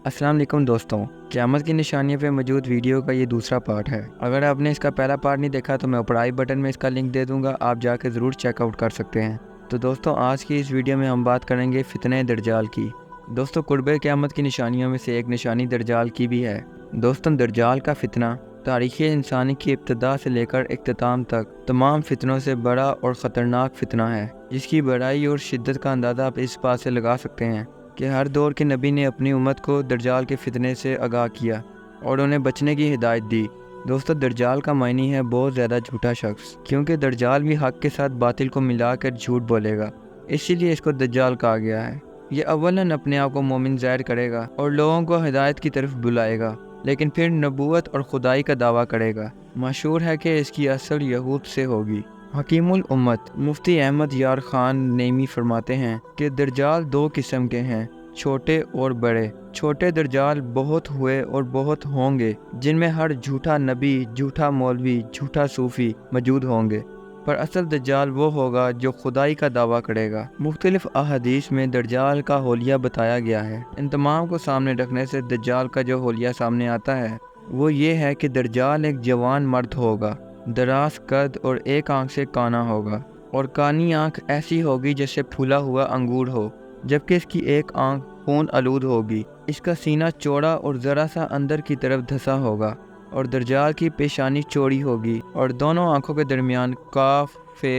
अस्सलाम वालेकुम दोस्तों, क़यामत की निशानियों पे मौजूद वीडियो का ये दूसरा पार्ट है। अगर आपने इसका पहला पार्ट नहीं देखा तो मैं ऊपर आई बटन में इसका लिंक दे दूंगा, आप जाकर ज़रूर चेकआउट कर सकते हैं। तो दोस्तों, आज की इस वीडियो में हम बात करेंगे फितने दज्जाल की। दोस्तों, कुर्बे क़यामत की निशानियों में से एक निशानी दज्जाल की भी है। दोस्तों, दज्जाल का फितना तारीख़ इंसानी की इब्तिदा से लेकर इख्तिताम तक तमाम फितनों से बड़ा और ख़तरनाक फितना है, जिसकी बड़ाई और शिद्दत का अंदाज़ा आप इस बात से लगा सकते हैं कि हर दौर के नबी ने अपनी उम्मत को दज्जाल के फितने से आगाह किया और उन्हें बचने की हिदायत दी। दोस्तों, दज्जाल का मायनी है बहुत ज़्यादा झूठा शख्स, क्योंकि दज्जाल भी हक़ के साथ बातिल को मिलाकर झूठ बोलेगा, इसीलिए इसको दज्जाल कहा गया है। ये अव्वलन अपने आप को मोमिन ज़ाहिर करेगा और लोगों को हिदायत की तरफ बुलाएगा, लेकिन फिर नबूवत और खुदाई का दावा करेगा। मशहूर है कि इसकी असल यहूद से होगी। हकीमुल उम्मत मुफ्ती अहमद यार खान नेमी फरमाते हैं कि दज्जाल दो किस्म के हैं, छोटे और बड़े। छोटे दज्जाल बहुत हुए और बहुत होंगे, जिनमें हर झूठा नबी, झूठा मौलवी, झूठा सूफी मौजूद होंगे, पर असल दज्जाल वो होगा जो खुदाई का दावा करेगा। मुख्तलिफ अहादीस में दज्जाल का होलिया बताया गया है। इन तमाम को सामने रखने से दज्जाल का जो होलिया सामने आता है वो ये है कि दज्जाल एक जवान मर्द होगा, दराज कद और एक आंख से काना होगा, और कानी आंख ऐसी होगी जैसे फूला हुआ अंगूर हो, जबकि इसकी एक आंख खून आलूद होगी। इसका सीना चौड़ा और ज़रा सा अंदर की तरफ धंसा होगा, और दज्जाल की पेशानी चौड़ी होगी और दोनों आंखों के दरमियान काफ फे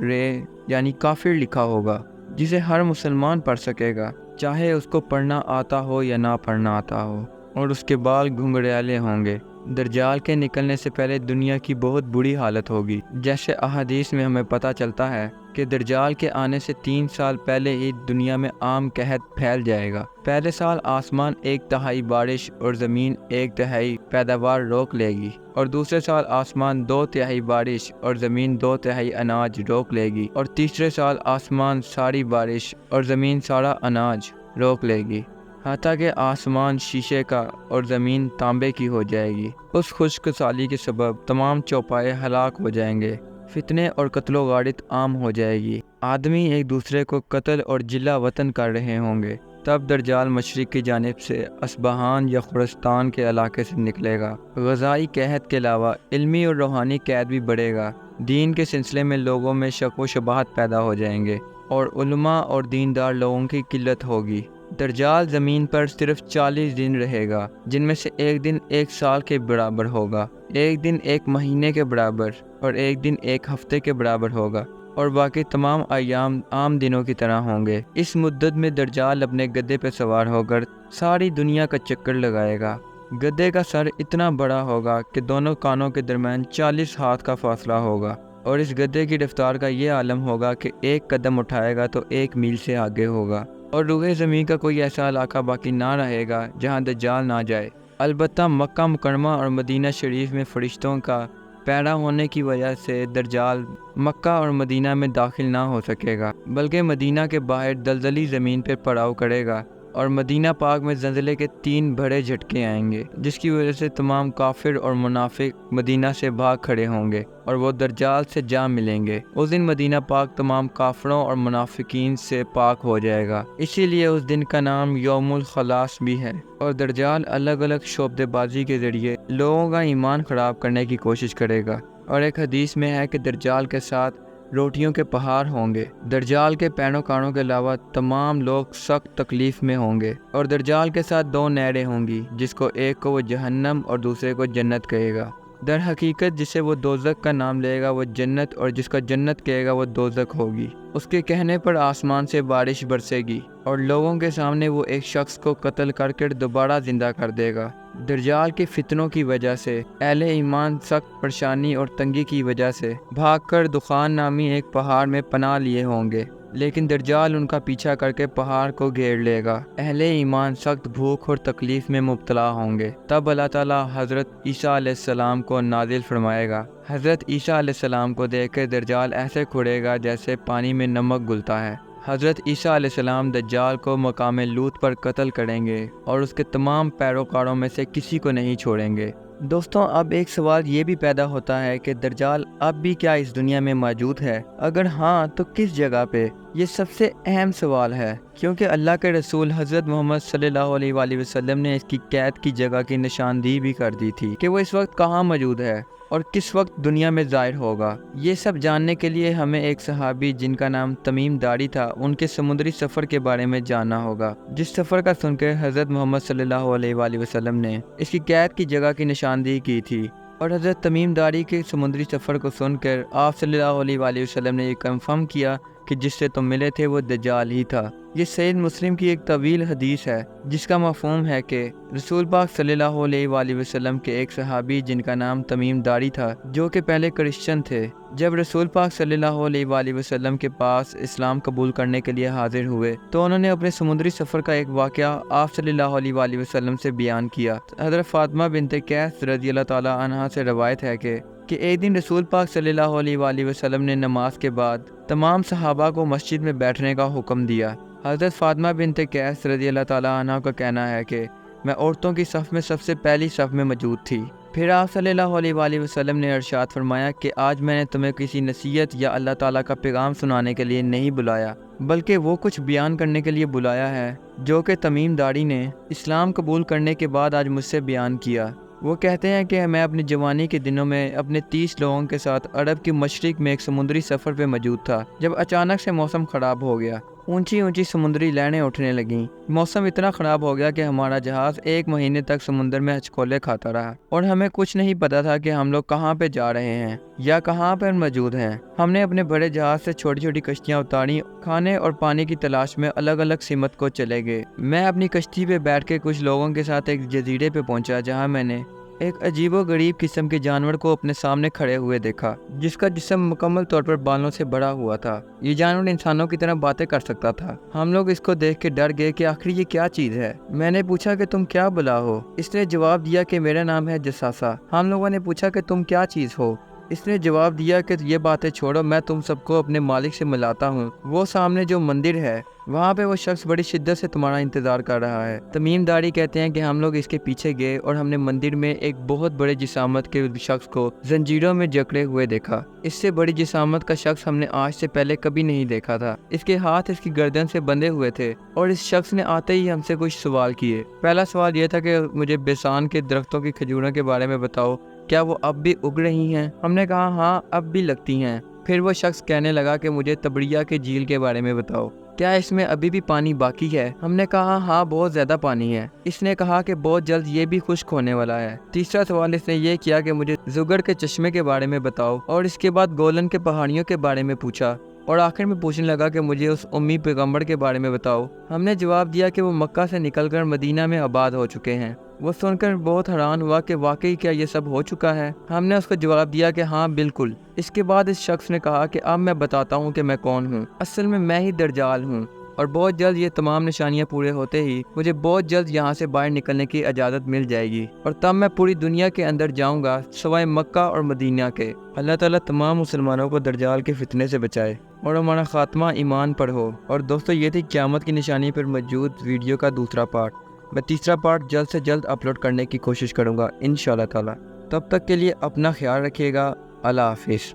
रे यानी काफिर लिखा होगा, जिसे हर मुसलमान पढ़ सकेगा, चाहे उसको पढ़ना आता हो या ना पढ़ना आता हो, और उसके बाल घुंघराले होंगे। दज्जाल के निकलने से पहले दुनिया की बहुत बुरी हालत होगी। जैसे अहादीस में हमें पता चलता है कि दज्जाल के आने से 3 साल पहले ही दुनिया में आम कहत फैल जाएगा। पहले साल आसमान 1/3 बारिश और ज़मीन 1/3 पैदावार रोक लेगी, और दूसरे साल आसमान 2/3 बारिश और ज़मीन 2/3 अनाज रोक लेगी, और तीसरे साल आसमान सारी बारिश और ज़मीन सारा अनाज रोक लेगी, हत्ता कि आसमान शीशे का और ज़मीन तांबे की हो जाएगी। उस खुश्क साली के सबब तमाम चौपाए हलाक हो जाएंगे। फितने और कत्लो गारत आम हो जाएगी। आदमी एक दूसरे को कत्ल और जिला वतन कर रहे होंगे। तब दज्जाल मशरिक की जानिब से असबहान या खुरस्तान के इलाके से निकलेगा। ग़ज़ाई कहत के अलावा इल्मी और रूहानी कैद भी बढ़ेगा। दीन के सिलसिले में लोगों में शक व शुबहात पैदा हो जाएंगे और उलमा और दीनदार लोगों की किल्लत होगी। दज्जाल ज़मीन पर सिर्फ 40 दिन रहेगा, जिनमें से एक दिन 1 साल के बराबर होगा, एक दिन 1 महीने के बराबर, और एक दिन 1 हफ्ते के बराबर होगा, और बाकी तमाम अय्याम आम दिनों की तरह होंगे। इस मुद्दत में दज्जाल अपने गद्दे पर सवार होकर सारी दुनिया का चक्कर लगाएगा। गद्दे का सर इतना बड़ा होगा कि दोनों कानों के दरमियान 40 हाथ का फासला होगा, और इस गद्दे की रफ्तार का ये आलम होगा कि 1 कदम उठाएगा तो 1 मील से आगे होगा, और रूहे ज़मीन का कोई ऐसा इलाका बाकी ना रहेगा जहाँ दज्जाल ना जाए। अलबत्ता मक्का मुकरमा और मदीना शरीफ में फरिश्तों का पैदा होने की वजह से दज्जाल मक्का और मदीना में दाखिल ना हो सकेगा, बल्कि मदीना के बाहर दलदली ज़मीन पर पड़ाव करेगा, और मदीना पाक में ज़लज़ले के 3 बड़े झटके आएंगे, जिसकी वजह से तमाम काफिर और मुनाफिक मदीना से भाग खड़े होंगे और वो दज्जाल से जा मिलेंगे। उस दिन मदीना पाक तमाम काफिरों और मुनाफिकीन से पाक हो जाएगा, इसीलिए उस दिन का नाम यौमुल खलास भी है। और दज्जाल अलग अलग शोबदेबाजी के ज़रिए लोगों का ईमान ख़राब करने की कोशिश करेगा, और एक हदीस में है कि दज्जाल के साथ रोटियों के पहाड़ होंगे। दज्जाल के पैरोकारों के अलावा तमाम लोग सख्त तकलीफ़ में होंगे, और दज्जाल के साथ 2 नहरें होंगी, जिसको एक को वो जहन्नम और दूसरे को जन्नत कहेगा। दर हकीकत जिसे वो दोज़ख का नाम लेगा वो जन्नत, और जिसका जन्नत कहेगा वो दोज़ख होगी। उसके कहने पर आसमान से बारिश बरसेगी, और लोगों के सामने वो एक शख्स को कत्ल करके दोबारा ज़िंदा कर देगा। दज्जाल के फितनों की वजह से अहले ईमान सख्त परेशानी और तंगी की वजह से भागकर दुखान नामी एक पहाड़ में पनाह लिए होंगे, लेकिन दज्जाल उनका पीछा करके पहाड़ को घेर लेगा। अहले ईमान सख्त भूख और तकलीफ में मुब्तला होंगे। तब अल्लाह ताला हज़रत ईसा अलैहिस्सलाम को नाजिल फरमाएगा। हज़रत ईसा अलैहिस्सलाम को देखकर दज्जाल ऐसे खुड़ेगा जैसे पानी में नमक घुलता है। हज़रत ईसा अलैहिस्सलाम दज्जाल को मकाम लूत पर कत्ल करेंगे और उसके तमाम पैरोकारों में से किसी को नहीं छोड़ेंगे। دوستوں اب ایک سوال یہ بھی پیدا ہوتا ہے کہ دجال اب بھی کیا اس دنیا میں موجود ہے؟ اگر ہاں تو کس جگہ پہ؟ یہ سب سے اہم سوال ہے، کیونکہ اللہ کے رسول حضرت محمد صلی اللہ علیہ وآلہ وسلم نے اس کی قید کی جگہ کی نشاندہی بھی کر دی تھی کہ وہ اس وقت کہاں موجود ہے اور کس وقت دنیا میں ظاہر ہوگا۔ یہ سب جاننے کے لیے ہمیں ایک صحابی جن کا نام تمیم داری تھا، ان کے سمندری سفر کے بارے میں جاننا ہوگا، جس سفر کا سن کے حضرت محمد صلی اللہ علیہ وآلہ وسلم نے اس کی قید کی جگہ کی نشاندہی کی تھی۔ اور حضرت تمیم داری کے سمندری سفر کو سن کر آپ صلی اللہ علیہ وآلہ وسلم نے یہ کنفرم کیا کہ جس سے تم ملے تھے وہ دجال ہی تھا۔ یہ صحیح مسلم کی ایک طویل حدیث ہے جس کا مفہوم ہے کہ رسول پاک صلی اللہ علیہ وآلہ وسلم کے ایک صحابی جن کا نام تمیم داری تھا، جو کہ پہلے کرسچن تھے، جب رسول پاک صلی اللہ علیہ وآلہ وسلم کے پاس اسلام قبول کرنے کے لیے حاضر ہوئے تو انہوں نے اپنے سمندری سفر کا ایک واقعہ آپ صلی اللہ علیہ وآلہ وسلم سے بیان کیا۔ حضرت فاطمہ بنت قیس رضی اللہ تعالی عنہا سے روایت ہے کہ ایک دن رسول پاک صلی اللہ علیہ وآلہ وسلم نے نماز کے بعد تمام صحابہ کو مسجد میں بیٹھنے کا حکم دیا۔ حضرت فاطمہ بنت قیس رضی اللہ تعالیٰ عنہ کا کہنا ہے کہ میں عورتوں کی صف میں سب سے پہلی صف میں موجود تھی۔ پھر آپ صلی اللہ علیہ وآلہ وسلم نے ارشاد فرمایا کہ آج میں نے تمہیں کسی نصیحت یا اللہ تعالیٰ کا پیغام سنانے کے لیے نہیں بلایا، بلکہ وہ کچھ بیان کرنے کے لیے بلایا ہے جو کہ تمیم داری نے اسلام قبول کرنے کے بعد آج مجھ سے بیان کیا۔ وہ کہتے ہیں کہ میں اپنی جوانی کے دنوں میں اپنے 30 لوگوں کے ساتھ عرب کی مشرق میں ایک سمندری سفر پہ موجود تھا، جب اچانک سے موسم خراب ہو گیا۔ اونچی اونچی سمندری لہریں اٹھنے لگیں۔ موسم اتنا خراب ہو گیا کہ ہمارا جہاز 1 مہینے تک سمندر میں ہچکولے کھاتا رہا اور ہمیں کچھ نہیں پتا تھا کہ ہم لوگ کہاں پہ جا رہے ہیں یا کہاں پر موجود ہیں۔ ہم نے اپنے بڑے جہاز سے چھوٹی چھوٹی کشتیاں اتاری، کھانے اور پانی کی تلاش میں الگ الگ سمت کو چلے گئے۔ میں اپنی کشتی پہ بیٹھ کے کچھ لوگوں کے ساتھ ایک جزیرے پہ پہنچا جہاں میں نے ایک عجیب و غریب قسم کے جانور کو اپنے سامنے کھڑے ہوئے دیکھا، جس کا جسم مکمل طور پر بالوں سے بھرا ہوا تھا۔ یہ جانور انسانوں کی طرح باتیں کر سکتا تھا۔ ہم لوگ اس کو دیکھ کے ڈر گئے کہ آخر یہ کیا چیز ہے۔ میں نے پوچھا کہ تم کیا بلا ہو؟ اس نے جواب دیا کہ میرا نام ہے جساسا۔ ہم لوگوں نے پوچھا کہ تم کیا چیز ہو؟ اس نے جواب دیا کہ یہ باتیں چھوڑو، میں تم سب کو اپنے مالک سے ملاتا ہوں۔ وہ سامنے جو مندر ہے وہاں پہ وہ شخص بڑی شدت سے تمہارا انتظار کر رہا ہے۔ تمیم داری کہتے ہیں کہ ہم لوگ اس کے پیچھے گئے اور ہم نے مندر میں ایک بہت بڑے جسامت کے شخص کو زنجیروں میں جکڑے ہوئے دیکھا۔ اس سے بڑی جسامت کا شخص ہم نے آج سے پہلے کبھی نہیں دیکھا تھا۔ اس کے ہاتھ اس کی گردن سے بندھے ہوئے تھے اور اس شخص نے آتے ہی ہم سے کچھ سوال کیے۔ پہلا سوال یہ تھا کہ مجھے بیسان کے درختوں کی کھجوروں کے بارے میں بتاؤ، کیا وہ اب بھی اگ رہی ہیں؟ ہم نے کہا ہاں اب بھی لگتی ہیں۔ پھر وہ شخص کہنے لگا کہ مجھے تبریہ کے جھیل کے بارے میں بتاؤ، کیا اس میں ابھی بھی پانی باقی ہے؟ ہم نے کہا ہاں بہت زیادہ پانی ہے۔ اس نے کہا کہ بہت جلد یہ بھی خشک ہونے والا ہے۔ تیسرا سوال اس نے یہ کیا کہ مجھے زگر کے چشمے کے بارے میں بتاؤ، اور اس کے بعد گولن کے پہاڑیوں کے بارے میں پوچھا، اور آخر میں پوچھنے لگا کہ مجھے اس امی پیغمبر کے بارے میں بتاؤ۔ ہم نے جواب دیا کہ وہ مکہ سے نکل کر مدینہ میں آباد ہو چکے ہیں۔ وہ سن کر بہت حیران ہوا کہ واقعی کیا یہ سب ہو چکا ہے؟ ہم نے اس کو جواب دیا کہ ہاں بالکل۔ اس کے بعد اس شخص نے کہا کہ اب میں بتاتا ہوں کہ میں کون ہوں۔ اصل میں ہی دجال ہوں، اور بہت جلد یہ تمام نشانیاں پورے ہوتے ہی مجھے بہت جلد یہاں سے باہر نکلنے کی اجازت مل جائے گی، اور تب میں پوری دنیا کے اندر جاؤں گا سوائے مکہ اور مدینہ کے۔ اللہ تعالیٰ تمام مسلمانوں کو دجال کے فتنے سے بچائے اور ہمارا خاتمہ ایمان پر ہو۔ اور دوستو یہ تھی قیامت کی نشانی پر موجود ویڈیو کا دوسرا پارٹ۔ میں تیسرا پارٹ جلد سے جلد اپلوڈ کرنے کی کوشش کروں گا انشاءاللہ تعالیٰ۔ تب تک کے لیے اپنا خیال رکھیے گا۔ اللہ حافظ۔